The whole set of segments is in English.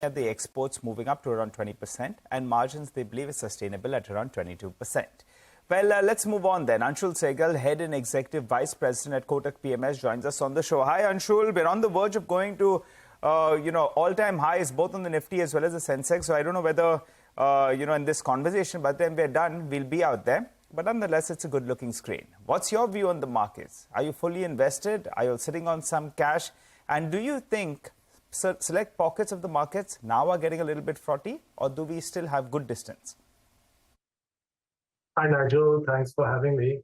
at the exports moving up to around 20% and margins they believe is sustainable at around 22%. Well, let's move on then. Anshul Sehgal, Head and Executive Vice President at Kotak PMS, joins us on the show. Hi, Anshul. We're on the verge of going to, all-time highs, both on the Nifty as well as the Sensex. So I don't know whether, in this conversation, but then we're done, we'll be out there. But nonetheless, it's a good-looking screen. What's your view on the markets? Are you fully invested? Are you sitting on some cash? And do you think select pockets of the markets now are getting a little bit frothy, or do we still have good distance? Hi, Nigel. Thanks for having me.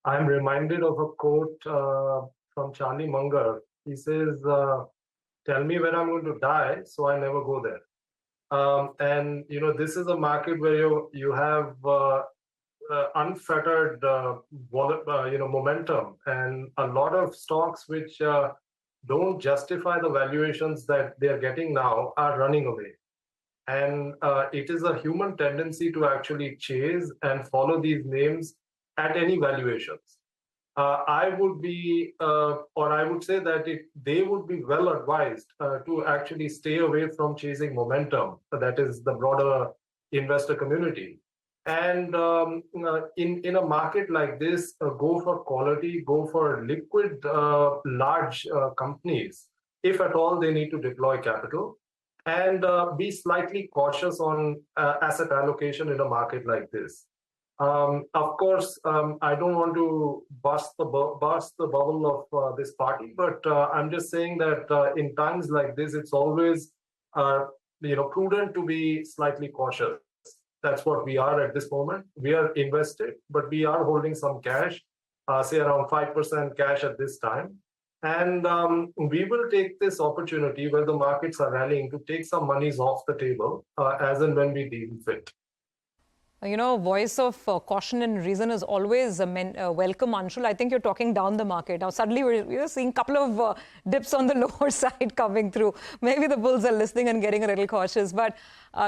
I'm reminded of a quote from Charlie Munger. He says, tell me when I'm going to die, so I never go there. This is a market where you have unfettered momentum, and a lot of stocks which don't justify the valuations that they are getting now are running away. And it is a human tendency to actually chase and follow these names at any valuations. I would say that they would be well advised to actually stay away from chasing momentum. That is the broader investor community. And in a market like this, go for quality, go for liquid, large companies, if at all they need to deploy capital, and be slightly cautious on asset allocation in a market like this. Of course, I don't want to burst the bubble of this party, but I'm just saying that in times like this, it's always prudent to be slightly cautious. That's what we are at this moment. We are invested, but we are holding some cash, say around 5% cash at this time. And we will take this opportunity where the markets are rallying to take some monies off the table as and when we deem fit. Voice of caution and reason is always welcome, Anshul. I think you're talking down the market. Now, suddenly we're seeing a couple of dips on the lower side coming through. Maybe the bulls are listening and getting a little cautious. But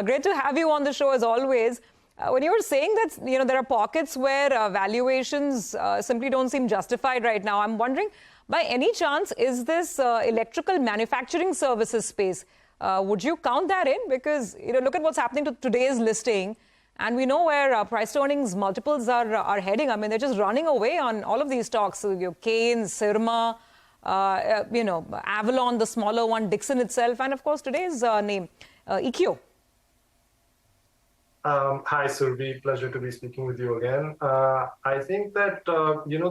great to have you on the show as always. When you were saying that, there are pockets where valuations simply don't seem justified right now, I'm wondering, by any chance, is this electrical manufacturing services space? Would you count that in? Because, look at what's happening to today's listing. And we know where price to earnings multiples are heading. I mean, they're just running away on all of these stocks. So, Keynes, Syrma, Avalon, the smaller one, Dixon itself, and of course, today's name, EQ. Hi, Surbi. Pleasure to be speaking with you again. I think that,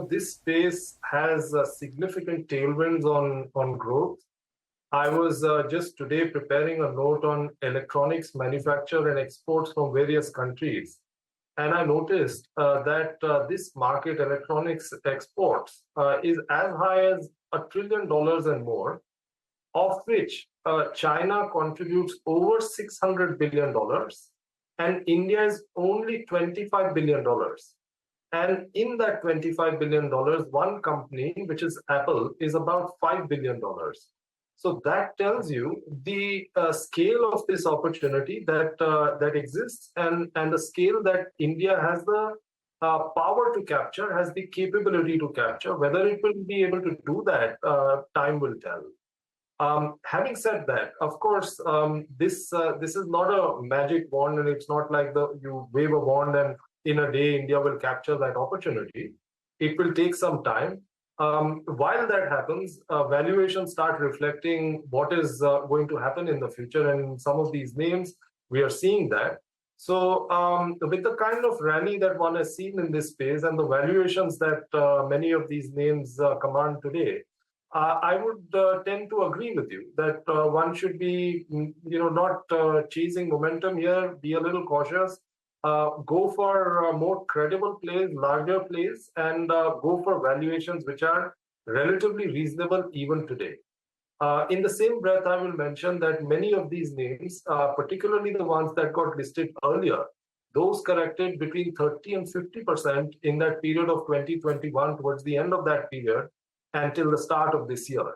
this space has significant tailwinds on growth. I was just today preparing a note on electronics manufacture and exports from various countries. And I noticed that this market, electronics exports, is as high as $1 trillion and more, of which China contributes over $600 billion, and India is only $25 billion. And in that $25 billion, one company, which is Apple, is about $5 billion. So that tells you the scale of this opportunity that exists, and the scale that India has the power to capture, has the capability to capture. Whether it will be able to do that, time will tell. Having said that, of course, this is not a magic wand, and it's not like you wave a wand and in a day India will capture that opportunity. It will take some time. While that happens, valuations start reflecting what is going to happen in the future. And in some of these names, we are seeing that. So with the kind of rally that one has seen in this space and the valuations that many of these names command today, I would tend to agree with you that one should be, not chasing momentum here, be a little cautious. Go for more credible plays, larger plays, and go for valuations which are relatively reasonable even today. In the same breath, I will mention that many of these names, particularly the ones that got listed earlier, those corrected between 30 and 50% in that period of 2021, towards the end of that period, until the start of this year.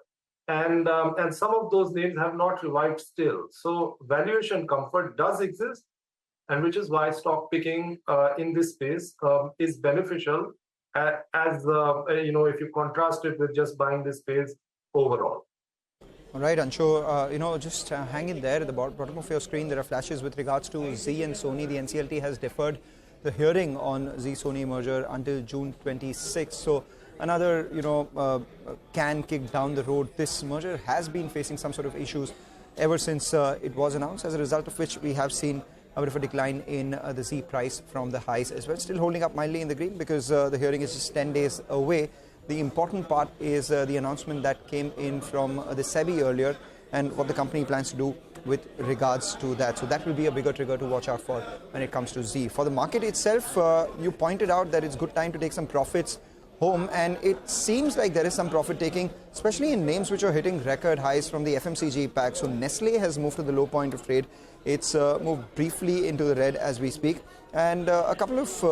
And some of those names have not revived still. So valuation comfort does exist, and which is why stock picking in this space is beneficial, if you contrast it with just buying this space overall. All right, Anshu, just hang in there. At the bottom of your screen, there are flashes with regards to Zee and Sony. The NCLT has deferred the hearing on Zee-Sony merger until June 26th. So another, can kick down the road. This merger has been facing some sort of issues ever since it was announced, as a result of which we have seen a bit of a decline in the Zee price from the highs as well. Still holding up mildly in the green because the hearing is just 10 days away. The important part is the announcement that came in from the SEBI earlier and what the company plans to do with regards to that. So that will be a bigger trigger to watch out for when it comes to Zee. For the market itself, you pointed out that it's good time to take some profits home, and it seems like there is some profit taking, especially in names which are hitting record highs from the FMCG pack. So Nestle has moved to the low point of trade. It's moved briefly into the red as we speak, and a couple of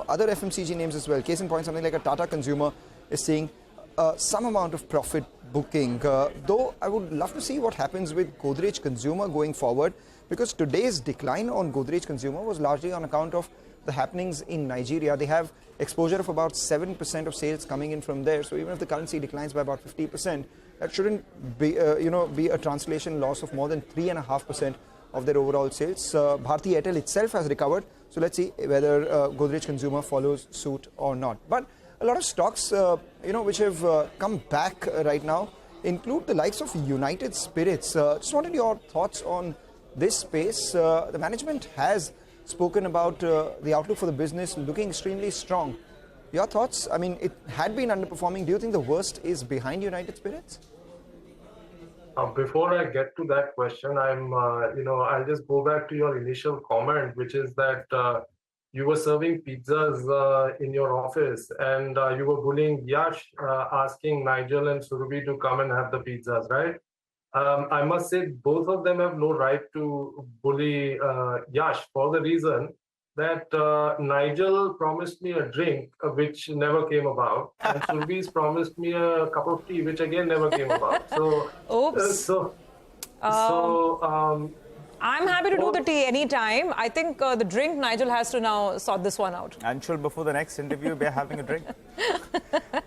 other FMCG names as well. Case in point, something like a Tata Consumer is seeing some amount of profit booking. Though I would love to see what happens with Godrej Consumer going forward, because today's decline on Godrej Consumer was largely on account of the happenings in Nigeria. They have exposure of about 7% of sales coming in from there. So even if the currency declines by about 50%, that shouldn't be, be a translation loss of more than 3.5% of their overall sales. Bharti Airtel itself has recovered. So let's see whether Godrej Consumer follows suit or not. But a lot of stocks, which have come back right now include the likes of United Spirits. Just wanted your thoughts on this space. The management has spoken about the outlook for the business looking extremely strong. Your thoughts? I mean, it had been underperforming. Do you think the worst is behind United Spirits? Before I get to that question, I'll just go back to your initial comment, which is that you were serving pizzas in your office and you were bullying Yash, asking Nigel and Surabhi to come and have the pizzas, right? I must say both of them have no right to bully Yash for the reason that Nigel promised me a drink, which never came about, and Surabhi's promised me a cup of tea, which again never came about. So, oops. I'm happy to do the tea anytime. I think the drink, Nigel has to now sort this one out. Anshul, before the next interview, we're having a drink.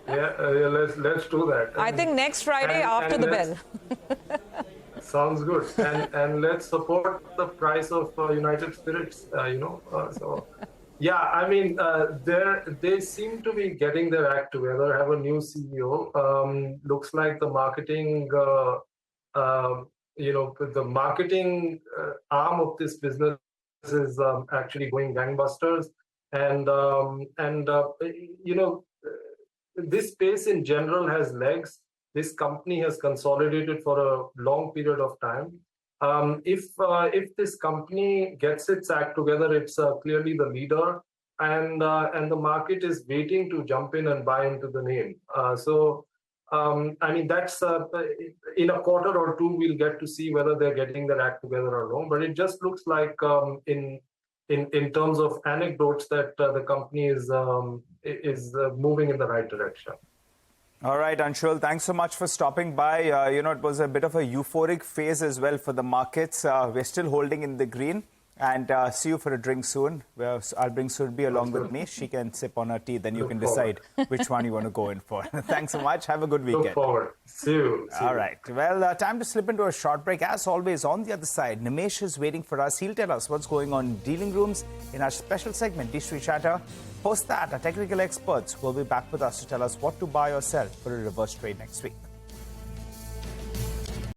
Let's do that. I think next Friday after the bell. Sounds good. And let's support the price of United Spirits, Yeah, I mean, they seem to be getting their act together, have a new CEO. Looks like the marketing, the marketing arm of this business is actually going gangbusters. And this space in general has legs. This company has consolidated for a long period of time. If this company gets its act together, it's clearly the leader, and the market is waiting to jump in and buy into the name. That's in a quarter or two we'll get to see whether they're getting their act together or not. But it just looks like in terms of anecdotes that the company is moving in the right direction. All right, Anshul, thanks so much for stopping by. It was a bit of a euphoric phase as well for the markets. We're still holding in the green, and see you for a drink soon. I'll bring Surabhi along with me. She can sip on her tea, then you can decide which one you want to go in for. Thanks so much. Have a good weekend. Look forward. See you. All right. Well, time to slip into a short break. As always, on the other side, Nimesh is waiting for us. He'll tell us what's going on in dealing rooms in our special segment, D-Street Chatter. Post that, our technical experts will be back with us to tell us what to buy or sell for a reverse trade next week.